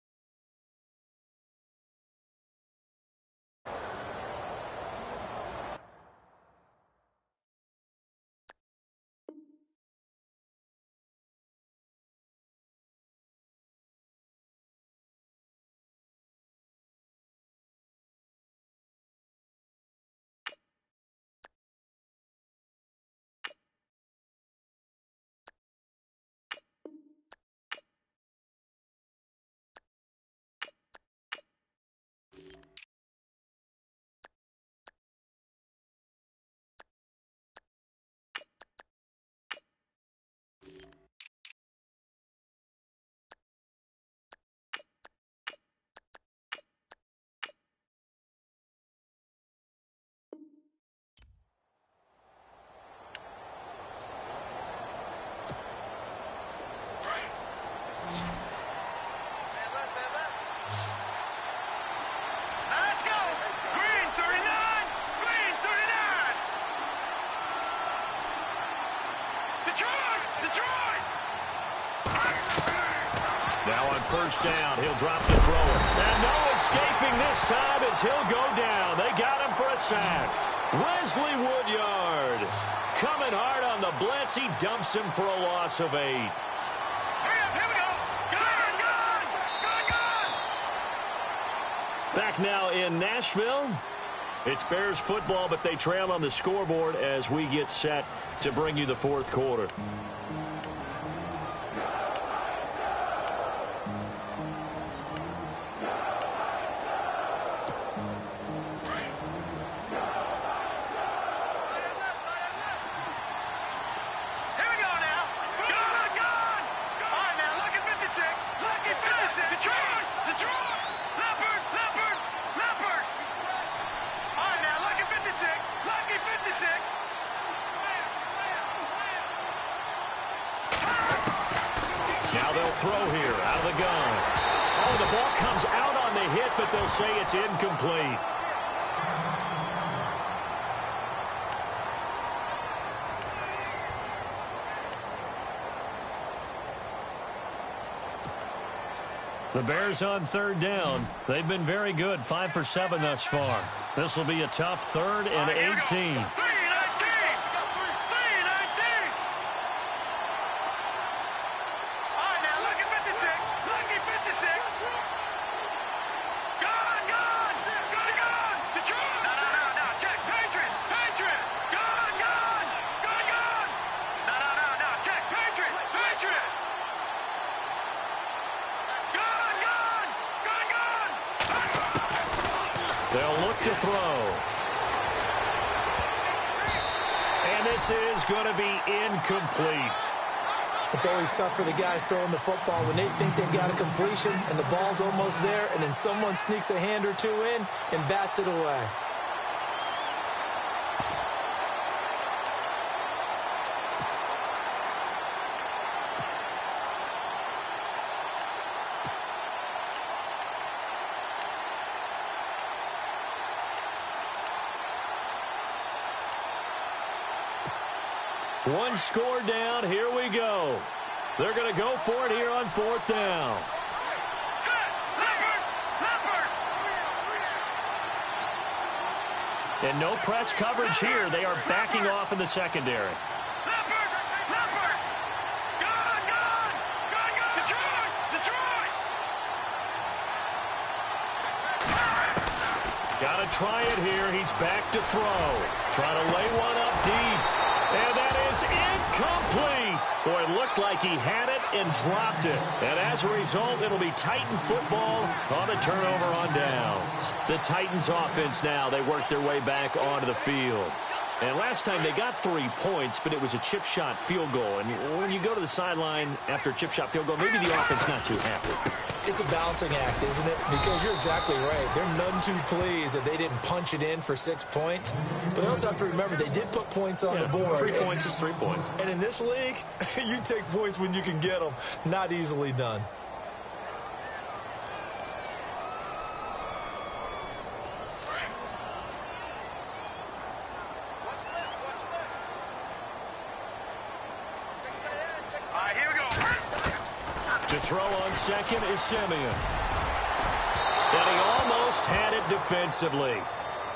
Detroit! Detroit! Now on first down, he'll drop the thrower. And no escaping this time as he'll go down. They got him for a sack. Wesley Woodyard coming hard on the blitz. He dumps him for a loss of 8. Hurry up, here we go. Gone, gone, gone, gone. Back now in Nashville. It's Bears football, but they trail on the scoreboard as we get set to bring you the fourth quarter. Now they'll throw here out of the gun. Oh, the ball comes out on the hit, but they'll say it's incomplete. The Bears on third down. They've been very good, 5 for 7 thus far. This will be a tough 3rd and 18. They'll look to throw. And this is going to be incomplete. It's always tough for the guys throwing the football when they think they've got a completion and the ball's almost there, and then someone sneaks a hand or two in and bats it away. One score down. Here we go. They're going to go for it here on 4th down. Set! Leopard! Leopard! And no press coverage here. They are backing off in the secondary. Leopard! Leopard! Gone! Gone! Gone! Gone! Detroit! Detroit! Got to try it here. He's back to throw. Trying to lay one up deep. And that is incomplete. Boy, it looked like he had it and dropped it. And as a result, it'll be Titan football on a turnover on downs. The Titans offense now, they work their way back onto the field. And last time they got 3 points, but it was a chip shot field goal. And when you go to the sideline after a chip shot field goal, maybe the offense not too happy. It's a balancing act, isn't it? Because you're exactly right. They're none too pleased that they didn't punch it in for 6 points. But they also have to remember they did put points on the board. 3 points is 3 points. And in this league, you take points when you can get them. Not easily done. To throw on second is Simeon. And he almost had it defensively.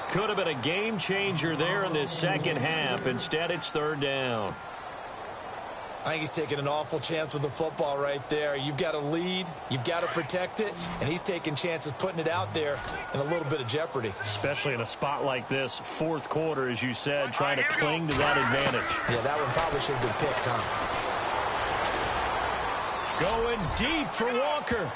Could have been a game changer there in this second half. Instead, it's 3rd down. I think he's taking an awful chance with the football right there. You've got a lead, you've got to protect it, and he's taking chances putting it out there in a little bit of jeopardy. Especially in a spot like this, 4th quarter, as you said, trying to cling to that advantage. Yeah, that one probably should have been picked, huh? Going deep for Walker.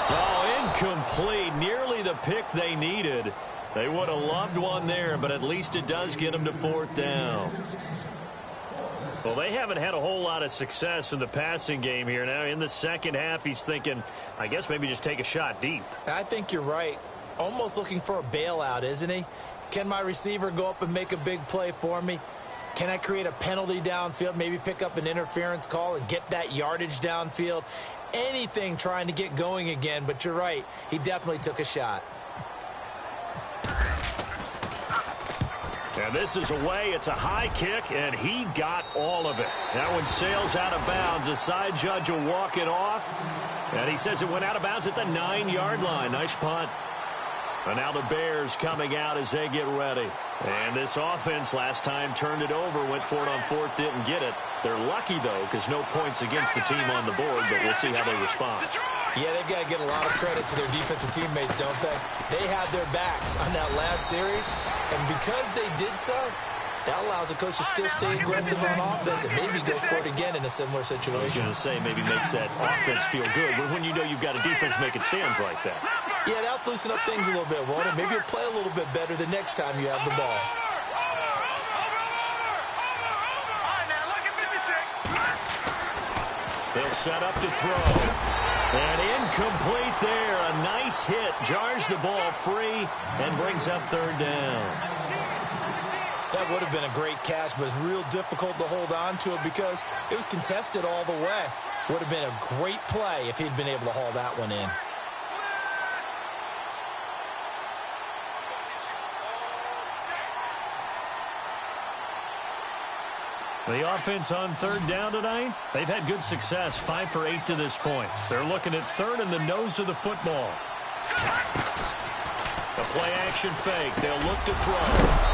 Oh, incomplete. Nearly the pick they needed. They would have loved one there, but at least it does get them to 4th down. Well, they haven't had a whole lot of success in the passing game here. Now, in the second half, he's thinking, I guess maybe just take a shot deep. I think you're right. Almost looking for a bailout, isn't he? Can my receiver go up and make a big play for me? Can I create a penalty downfield, maybe pick up an interference call and get that yardage downfield? Anything trying to get going again, but you're right. He definitely took a shot. And this is away. It's a high kick, and he got all of it. That one sails out of bounds. The side judge will walk it off. And he says it went out of bounds at the 9-yard line. Nice punt. And now the Bears coming out as they get ready. And this offense last time turned it over, went for it on fourth, didn't get it. They're lucky, though, because no points against the team on the board, but we'll see how they respond. Yeah, they've got to get a lot of credit to their defensive teammates, don't they? They had their backs on that last series, and because they did so, that allows the coach to still stay aggressive on offense and maybe go for it again in a similar situation. I was going to say maybe makes that offense feel good, but when you know you've got a defense making stands like that. Yeah, that'll loosen up things a little bit, won't it? Maybe you'll play a little bit better the next time you have the ball. They'll set up to throw. And incomplete there. A nice hit. Jars the ball free and brings up third down. That would have been a great catch, but it's real difficult to hold on to it because it was contested all the way. Would have been a great play if he'd been able to haul that one in. The offense on third down tonight, they've had good success, 5 for 8 to this point. They're looking at third in the nose of the football. A play-action fake. They'll look to throw.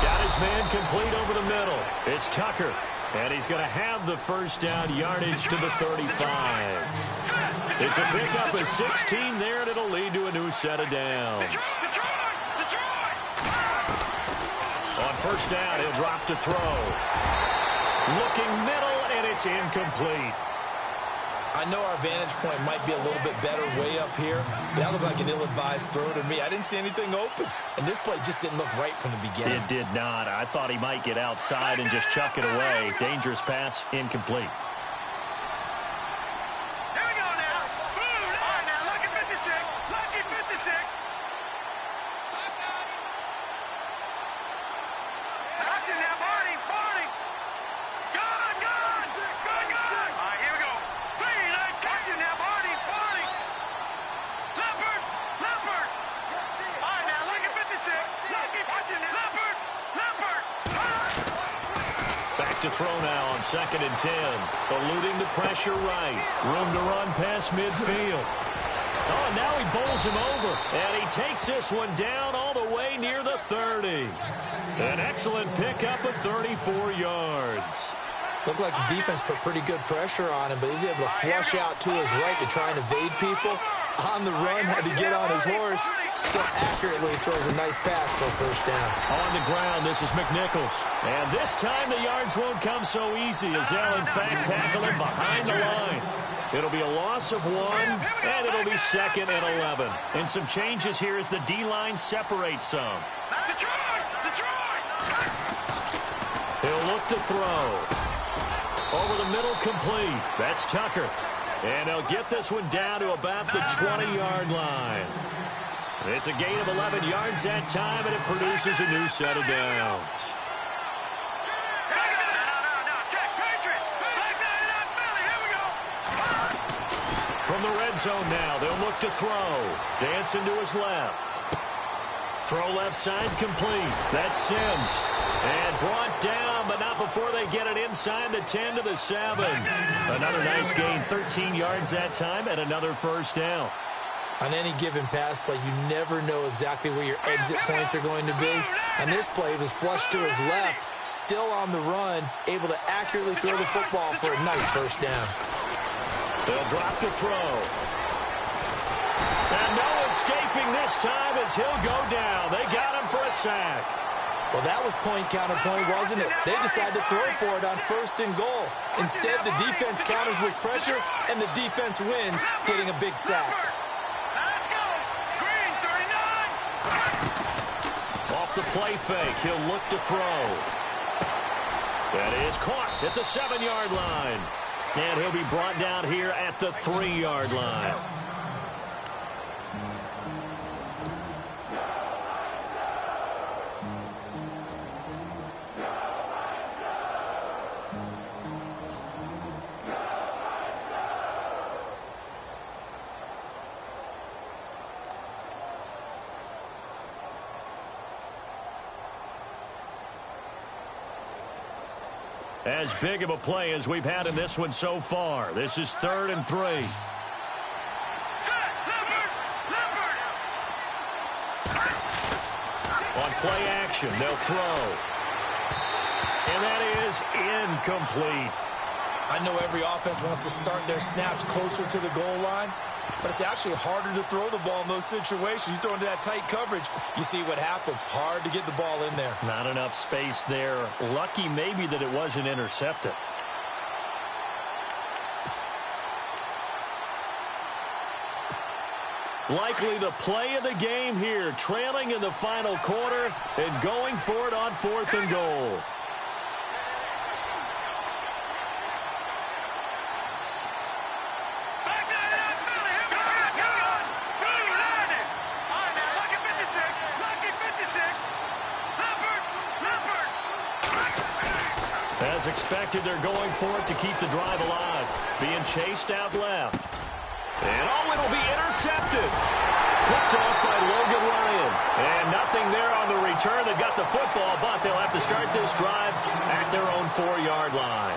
Got his man complete over the middle. It's Tucker, and he's going to have the first down yardage to the 35. It's a pickup of 16 there, and it'll lead to a new set of downs. On first down, he'll drop to throw. Looking middle, and it's incomplete. I know our vantage point might be a little bit better way up here, but that looked like an ill-advised throw to me. I didn't see anything open, and this play just didn't look right from the beginning. It did not. I thought he might get outside and just chuck it away. Dangerous pass, incomplete. Here we go now. Boom. All right, now, lucky 56. Lucky 56. Action now, Barney. Barney. Good, good. Good, good. All right, here we go. Clean, action now, Barney. Barney. Leopard. Leopard. All right, now, lucky 56. Lucky action now. Leopard. Leopard. Back to throw now on 2nd and 10. Eluding the pressure right. Room to run past midfield. Oh, and now he bowls him over. And he takes this one down all the way near the 30. An excellent pickup of 34 yards. Looked like the defense put pretty good pressure on him, but he's able to flush out to his right to try and evade people. On the run, had to get on his horse. Still accurately throws a nice pass for a first down. On the ground, this is McNichols. And this time the yards won't come so easy as they'll, in fact, tackle him behind the line. It'll be a loss of 1, and it'll be 2nd and 11. And some changes here as the D-line separates some. Detroit! Detroit! He'll look to throw. Over the middle, complete. That's Tucker. And they'll get this one down to about the 20-yard line. It's a gain of 11 yards that time, and it produces a new set of downs. From the red zone now, they'll look to throw. Dancing to his left. Throw left side complete. That's Sims. And brought down, but not before they get it inside the 10 to the 7. Another nice gain, 13 yards that time, and another first down. On any given pass play, you never know exactly where your exit points are going to be. On this play, it was flushed to his left, still on the run, able to accurately throw the football for a nice first down. They'll drop to throw. And no escaping this time as he'll go down. They got him for a sack. Well, that was point counterpoint, wasn't it? They decided to throw for it on 1st and goal. Instead, the defense counters with pressure, and the defense wins, getting a big sack. Let's go! Green, 39! Off the play fake, he'll look to throw. That is caught at the 7-yard line. And he'll be brought down here at the 3-yard line. As big of a play as we've had in this one so far. This is 3rd and 3. On play action, they'll throw. And that is incomplete. I know every offense wants to start their snaps closer to the goal line, but it's actually harder to throw the ball in those situations. You throw into that tight coverage, you see what happens. Hard to get the ball in there. Not enough space there. Lucky maybe that it wasn't intercepted. Likely the play of the game here, trailing in the final quarter and going for it on 4th and goal. As expected, they're going for it to keep the drive alive. Being chased out left. And it'll be intercepted. Picked off by Logan Ryan. And nothing there on the return. They got the football, but they'll have to start this drive at their own 4-yard line.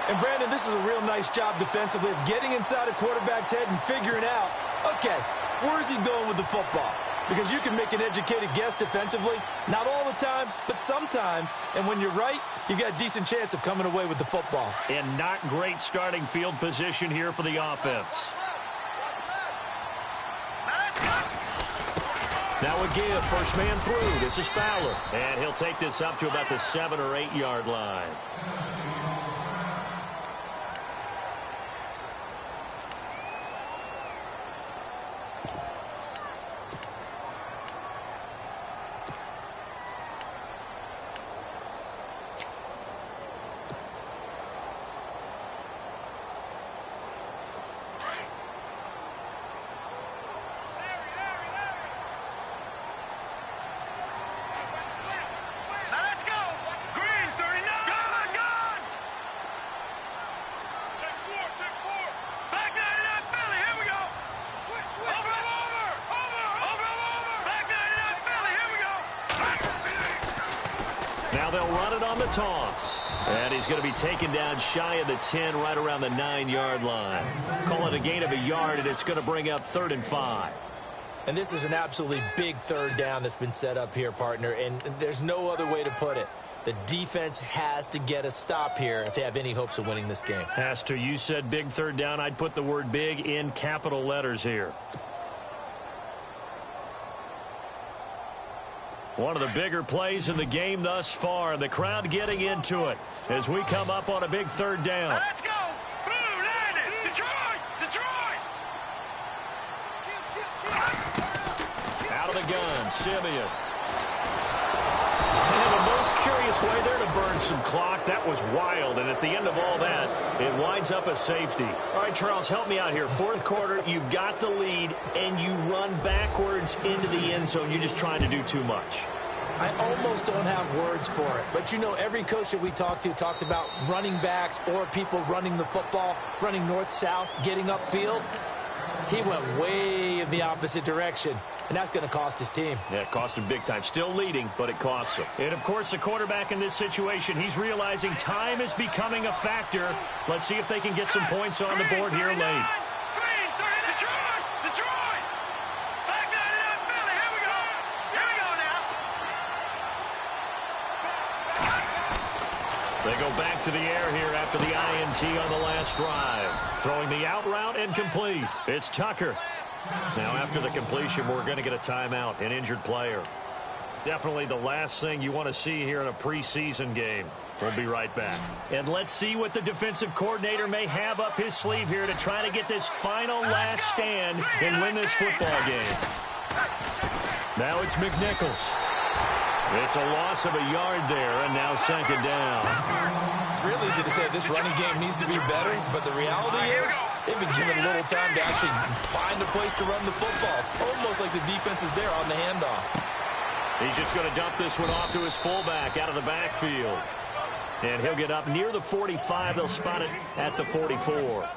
And, Brandon, this is a real nice job defensively of getting inside a quarterback's head and figuring out, okay, where's he going with the football? Because you can make an educated guess defensively. Not all the time, but sometimes. And when you're right, you've got a decent chance of coming away with the football. And not great starting field position here for the offense. Now again, first man through. This is Fowler. And he'll take this up to about the 7- or 8-yard line. Now they'll run it on the toss. And he's going to be taken down shy of the 10, right around the 9-yard line. Call it a gain of a yard, and it's going to bring up 3rd and 5. And this is an absolutely big 3rd down that's been set up here, partner, and there's no other way to put it. The defense has to get a stop here if they have any hopes of winning this game. Has to. You said big 3rd down. I'd put the word big in capital letters here. One of the bigger plays in the game thus far, and the crowd getting into it as we come up on a big 3rd down. Let's go! Blue, land it! Detroit! Detroit! Out of the gun, Simeon. And the most curious way there to burn some clock. That was wild, and at the end of all that, it winds up a safety. All right, Charles, help me out here. 4th quarter, you've got the lead, and you run backwards into the end zone. You're just trying to do too much. I almost don't have words for it. But, you know, every coach that we talk to talks about running backs or people running the football, running north-south, getting upfield. He went way in the opposite direction, and that's going to cost his team. Yeah, it cost him big time. Still leading, but it costs him. And, of course, the quarterback in this situation, he's realizing time is becoming a factor. Let's see if they can get some points on the board here late. They go back to the air here after the INT on the last drive. Throwing the out route and complete. It's Tucker. Now after the completion, we're going to get a timeout, an injured player. Definitely the last thing you want to see here in a preseason game. We'll be right back. And let's see what the defensive coordinator may have up his sleeve here to try to get this final last stand and win this football game. Now it's McNichols. It's a loss of a yard there, and now 2nd down. It's real easy to say this running game needs to be better, but the reality is they've been given a little time to actually find a place to run the football. It's almost like the defense is there on the handoff. He's just going to dump this one off to his fullback out of the backfield. And he'll get up near the 45. They'll spot it at the 44.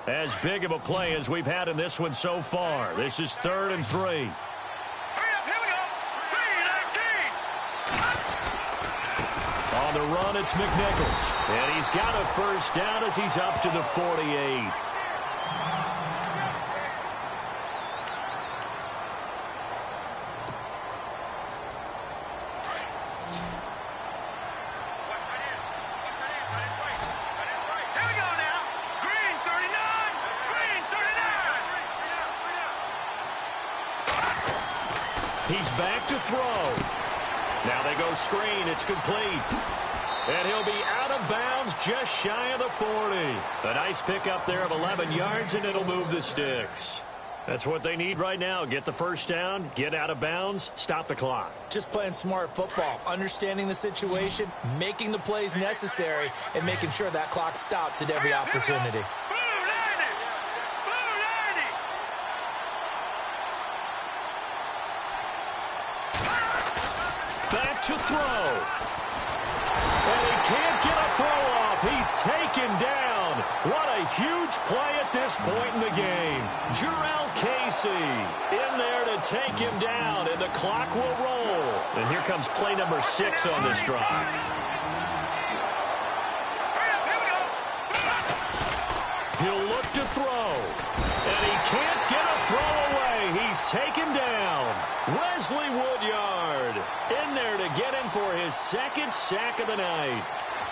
As big of a play as we've had in this one so far. This is 3rd and 3. Hurry up, here we go. 3-19. On the run, it's McNichols. And he's got a first down as he's up to the 48. He's back to throw. Now they go screen. It's complete. And he'll be out of bounds just shy of the 40. A nice pickup there of 11 yards, and it'll move the sticks. That's what they need right now. Get the first down, get out of bounds, stop the clock. Just playing smart football, understanding the situation, making the plays necessary, and making sure that clock stops at every opportunity. To throw. And he can't get a throw off. He's taken down. What a huge play at this point in the game. Jurrell Casey in there to take him down, and the clock will roll. And here comes play number 6 on this drive. He'll look to throw. And he can't get a throw away. He's taken down. Wesley Woodyard in there to get him for his 2nd sack of the night.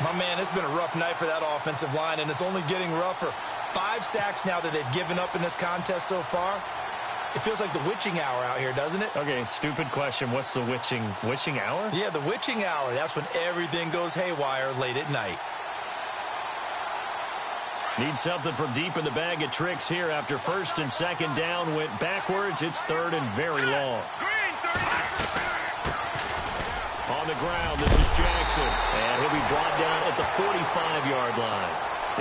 My man, it's been a rough night for that offensive line, and it's only getting rougher. 5 sacks now that they've given up in this contest so far. It feels like the witching hour out here, doesn't it? Okay, stupid question. What's the witching hour? Yeah, the witching hour. That's when everything goes haywire late at night. Need something from deep in the bag of tricks here after 1st and 2nd down went backwards. It's 3rd and very long. On the ground, this is Jackson. And he'll be brought down at the 45-yard line.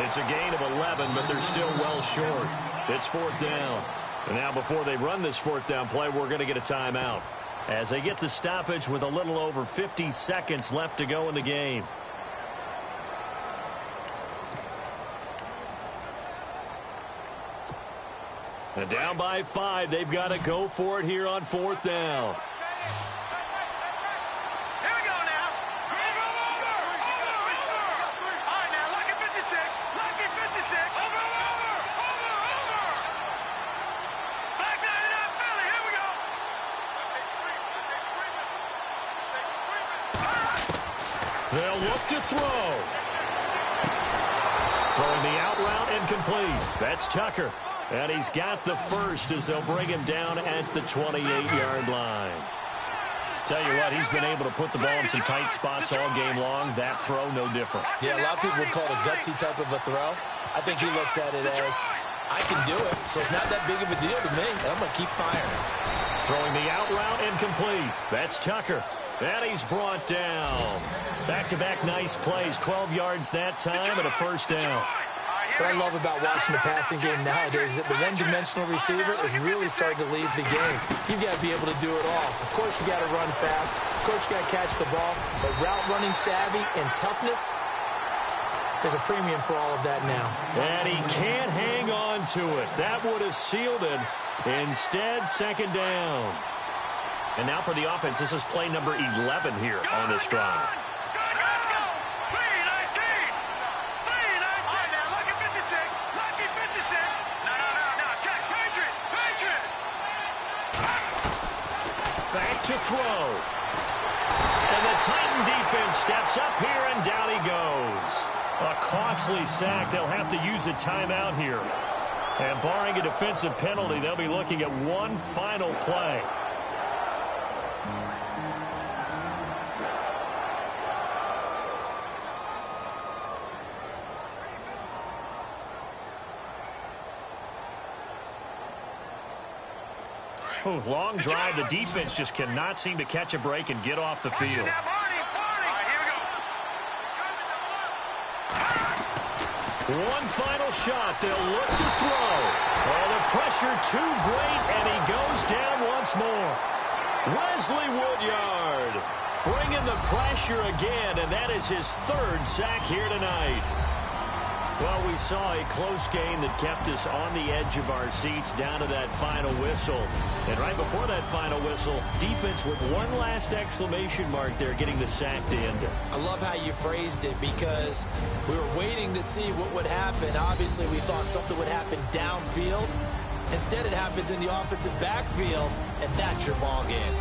It's a gain of 11, but they're still well short. It's 4th down. And now before they run this 4th down play, we're going to get a timeout as they get the stoppage with a little over 50 seconds left to go in the game. And down by 5, they've got to go for it here on 4th down. Here we go now. Over. All right, now, lucky 56. Lucky 56. Over. Back 99, Philly. Here we go. They'll look to throw. Throwing the out route incomplete. That's Tucker. And he's got the first as they'll bring him down at the 28-yard line. Tell you what, he's been able to put the ball in some tight spots all game long. That throw, no different. Yeah, a lot of people would call it a gutsy type of a throw. I think he looks at it as, I can do it, so it's not that big of a deal to me, and I'm going to keep firing. Throwing the out route incomplete. That's Tucker. And he's brought down. Back-to-back nice plays. 12 yards that time and a first down. What I love about watching the passing game nowadays is that the one-dimensional receiver is really starting to lead the game. You've got to be able to do it all. Of course, you got to run fast. Of course, you got to catch the ball. But route running savvy and toughness, there's a premium for all of that now. And he can't hang on to it. That would have sealed it. Instead, 2nd down. And now for the offense, this is play number 11 here on this drive. Back to throw. And the Titan defense steps up here, and down he goes. A costly sack. They'll have to use a timeout here. And barring a defensive penalty, they'll be looking at one final play. Ooh, long drive. The defense just cannot seem to catch a break and get off the field. One final shot. They'll look to throw. Oh, the pressure too great, and he goes down once more. Wesley Woodyard bringing the pressure again, and that is his 3rd sack here tonight. Well, we saw a close game that kept us on the edge of our seats down to that final whistle. And right before that final whistle, defense with one last exclamation mark there, getting the sack to end it. I love how you phrased it because we were waiting to see what would happen. Obviously, we thought something would happen downfield. Instead, it happens in the offensive backfield, and that's your ball game.